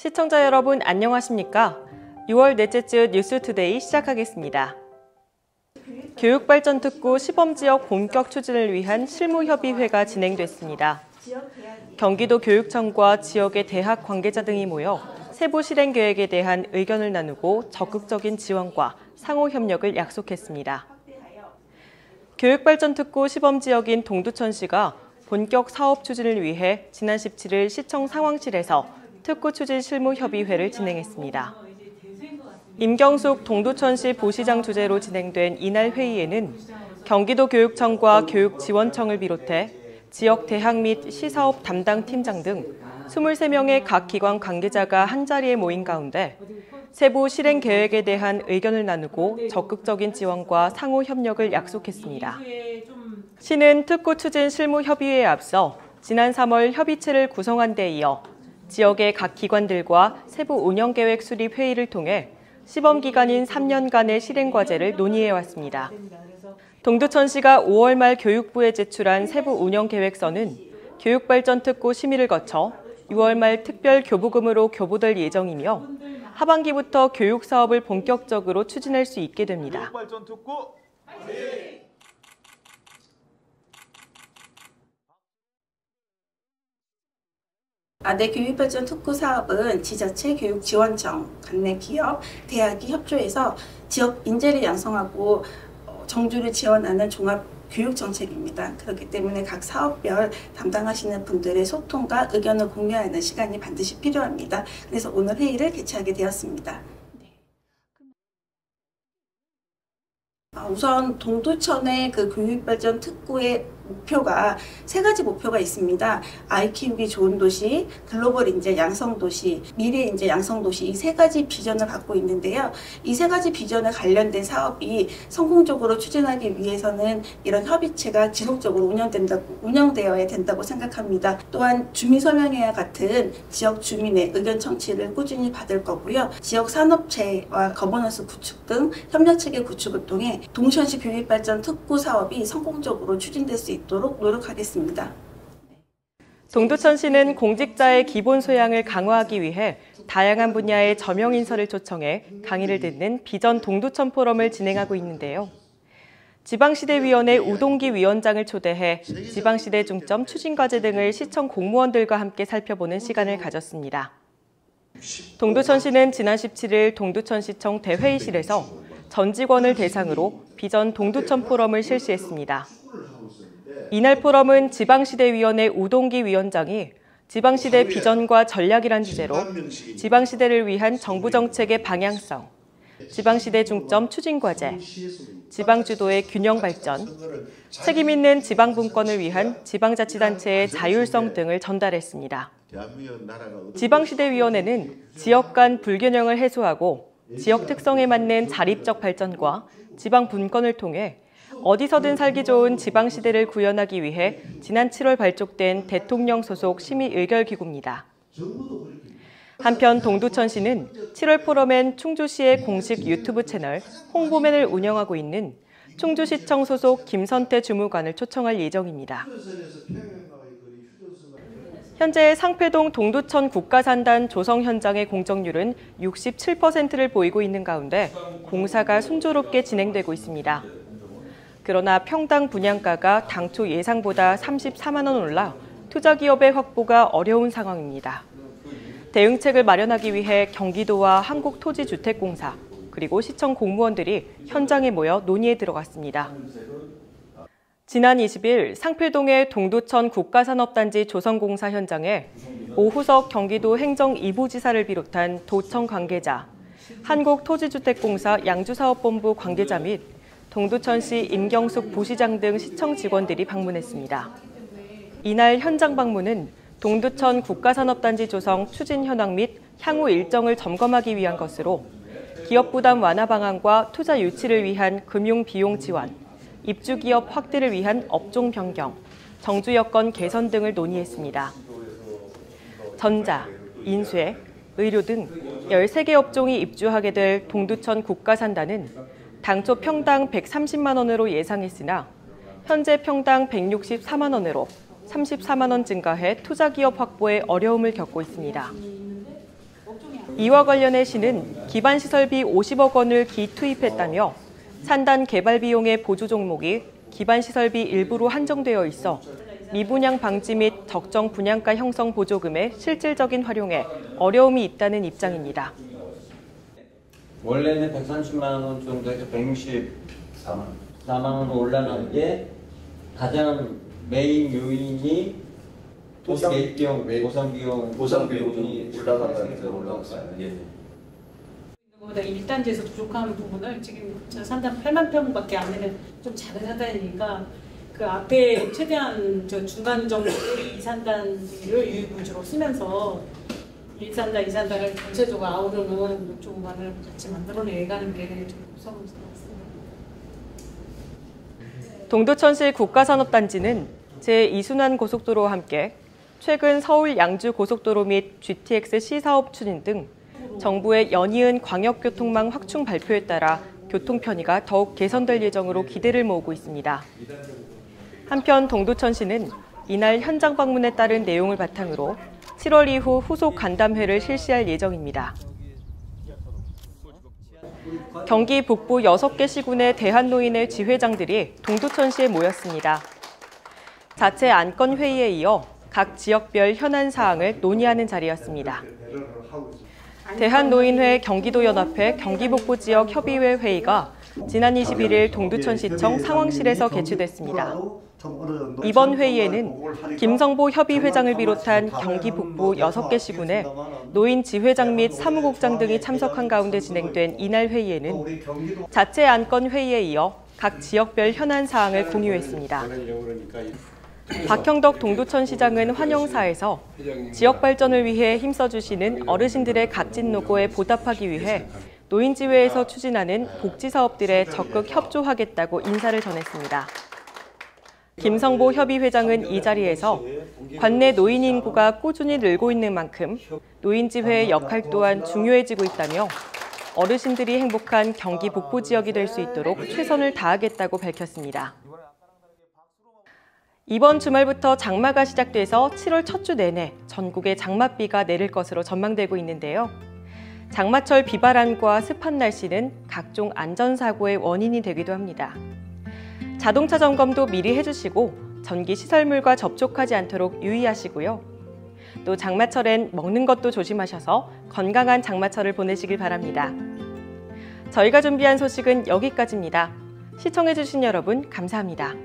시청자 여러분 안녕하십니까? 6월 넷째 주 뉴스투데이 시작하겠습니다. 교육발전특구 시범지역 본격 추진을 위한 실무협의회가 진행됐습니다. 경기도 교육청과 지역의 대학 관계자 등이 모여 세부 실행 계획에 대한 의견을 나누고 적극적인 지원과 상호 협력을 약속했습니다. 교육발전특구 시범지역인 동두천시가 본격 사업 추진을 위해 지난 17일 시청 상황실에서 특구 추진 실무협의회를 진행했습니다. 임경숙 동두천시 부시장 주재로 진행된 이날 회의에는 경기도 교육청과 교육지원청을 비롯해 지역 대학 및 시사업 담당 팀장 등 23명의 각 기관 관계자가 한자리에 모인 가운데 세부 실행 계획에 대한 의견을 나누고 적극적인 지원과 상호 협력을 약속했습니다. 시는 특구 추진 실무협의회에 앞서 지난 3월 협의체를 구성한 데 이어 지역의 각 기관들과 세부 운영계획 수립 회의를 통해 시범기간인 3년간의 실행과제를 논의해왔습니다. 동두천시가 5월 말 교육부에 제출한 세부 운영계획서는 교육발전특구 심의를 거쳐 6월 말 특별 교부금으로 교부될 예정이며 하반기부터 교육사업을 본격적으로 추진할 수 있게 됩니다. 아대 교육발전 특구 사업은 지자체, 교육지원청, 관내 기업, 대학이 협조해서 지역 인재를 양성하고 정주를 지원하는 종합 교육 정책입니다. 그렇기 때문에 각 사업별 담당하시는 분들의 소통과 의견을 공유하는 시간이 반드시 필요합니다. 그래서 오늘 회의를 개최하게 되었습니다. 우선 동두천의 그 교육발전 특구의 목표가 세 가지 목표가 있습니다. 아이 키우기 좋은 도시, 글로벌 인재 양성 도시, 미래 인재 양성 도시, 이 세 가지 비전을 갖고 있는데요. 이 세 가지 비전에 관련된 성공적으로 추진하기 위해서는 이런 협의체가 지속적으로 운영되어야 된다고 생각합니다. 또한 주민설명회와 같은 지역 주민의 의견 청취를 꾸준히 받을 거고요. 지역 산업체와 거버넌스 구축 등 협력체계 구축을 통해 동천시 교육발전 특구 사업이 성공적으로 추진될 수 있도록 노력하겠습니다. 동두천시는 공직자의 기본 소양을 강화하기 위해 다양한 분야의 저명인설을 초청해 강의를 듣는 비전 동두천 포럼을 진행하고 있는데요. 지방시대위원회 우동기 위원장을 초대해 지방시대 중점 추진과제 등을 시청 공무원들과 함께 살펴보는 시간을 가졌습니다. 동두천시는 지난 17일 동두천시청 대회의실에서 전 직원을 대상으로 비전 동두천 포럼을 실시했습니다. 이날 포럼은 지방시대위원회 우동기 위원장이 지방시대 비전과 전략이란 주제로 지방시대를 위한 정부 정책의 방향성, 지방시대 중점 추진과제, 지방주도의 균형 발전, 책임있는 지방분권을 위한 지방자치단체의 자율성 등을 전달했습니다. 지방시대위원회는 지역 간 불균형을 해소하고 지역 특성에 맞는 자립적 발전과 지방 분권을 통해 어디서든 살기 좋은 지방시대를 구현하기 위해 지난 7월 발족된 대통령 소속 심의의결기구입니다. 한편 동두천시는 7월 포럼엔 충주시의 공식 유튜브 채널 홍보맨을 운영하고 있는 충주시청 소속 김선태 주무관을 초청할 예정입니다. 현재 상패동 동두천 국가산단 조성 현장의 공정률은 67%를 보이고 있는 가운데 공사가 순조롭게 진행되고 있습니다. 그러나 평당 분양가가 당초 예상보다 34만 원 올라 투자기업의 확보가 어려운 상황입니다. 대응책을 마련하기 위해 경기도와 한국토지주택공사 그리고 시청 공무원들이 현장에 모여 논의에 들어갔습니다. 지난 20일 상필동의 동두천 국가산업단지 조성공사 현장에 오후석 경기도 행정 2부 지사를 비롯한 도청 관계자, 한국토지주택공사 양주사업본부 관계자 및 동두천시 임경숙 부시장 등 시청 직원들이 방문했습니다. 이날 현장 방문은 동두천 국가산업단지 조성 추진 현황 및 향후 일정을 점검하기 위한 것으로 기업 부담 완화 방안과 투자 유치를 위한 금융 비용 지원, 입주 기업 확대를 위한 업종 변경, 정주 여건 개선 등을 논의했습니다. 전자, 인쇄, 의료 등 13개 업종이 입주하게 될 동두천 국가산단은 당초 평당 130만 원으로 예상했으나 현재 평당 164만 원으로 34만 원 증가해 투자기업 확보에 어려움을 겪고 있습니다. 이와 관련해 시는 기반시설비 50억 원을 기투입했다며 산단 개발 비용의 보조 종목이 기반시설비 일부로 한정되어 있어 미분양 방지 및 적정 분양가 형성 보조금의 실질적인 활용에 어려움이 있다는 입장입니다. 원래는 130만 원 정도에서 164만 원으로 올라간 게 가장 메인 요인이 보상 비용이 올라갔어요. 예. 그보다 1단지에서 부족한 부분을 지금 산단 8만 평밖에 안 되는 좀 작은 산단이니까 그 앞에 최대한 저 중간 정도의 2산단지를 유휴부지로 쓰면서 1산단, 2산단을 전체적으로 아우르는 조만을 같이 만들어내가는 게 좀 우선인 것 같습니다. 동두천시 국가산업단지는 제2순환 고속도로와 함께 최근 서울 양주 고속도로 및 GTX C사업 추진 등 정부의 연이은 광역교통망 확충 발표에 따라 교통 편의가 더욱 개선될 예정으로 기대를 모으고 있습니다. 한편 동두천시는 이날 현장 방문에 따른 내용을 바탕으로 7월 이후 후속 간담회를 실시할 예정입니다. 경기 북부 6개 시군의 대한노인회 지회장들이 동두천시에 모였습니다. 자체 안건회의에 이어 각 지역별 현안 사항을 논의하는 자리였습니다. 대한노인회 경기도연합회 경기북부지역 협의회 회의가 지난 21일 동두천시청 상황실에서 개최됐습니다. 이번 회의에는 김성보 협의회장을 비롯한 경기 북부 6개 시군의 노인 지회장 및 사무국장 등이 참석한 가운데 진행된 이날 회의에는 자체 안건 회의에 이어 각 지역별 현안 사항을 공유했습니다. 박형덕 동두천시장은 환영사에서 지역 발전을 위해 힘써주시는 어르신들의 값진 노고에 보답하기 위해 노인지회에서 추진하는 복지사업들에 적극 협조하겠다고 인사를 전했습니다. 김성보 협의회장은 이 자리에서 관내 노인 인구가 꾸준히 늘고 있는 만큼 노인지회의 역할 또한 중요해지고 있다며 어르신들이 행복한 경기 북부 지역이 될 수 있도록 최선을 다하겠다고 밝혔습니다. 이번 주말부터 장마가 시작돼서 7월 첫 주 내내 전국에 장맛비가 내릴 것으로 전망되고 있는데요. 장마철 비바람과 습한 날씨는 각종 안전사고의 원인이 되기도 합니다. 자동차 점검도 미리 해주시고 전기 시설물과 접촉하지 않도록 유의하시고요. 또 장마철엔 먹는 것도 조심하셔서 건강한 장마철을 보내시길 바랍니다. 저희가 준비한 소식은 여기까지입니다. 시청해주신 여러분 감사합니다.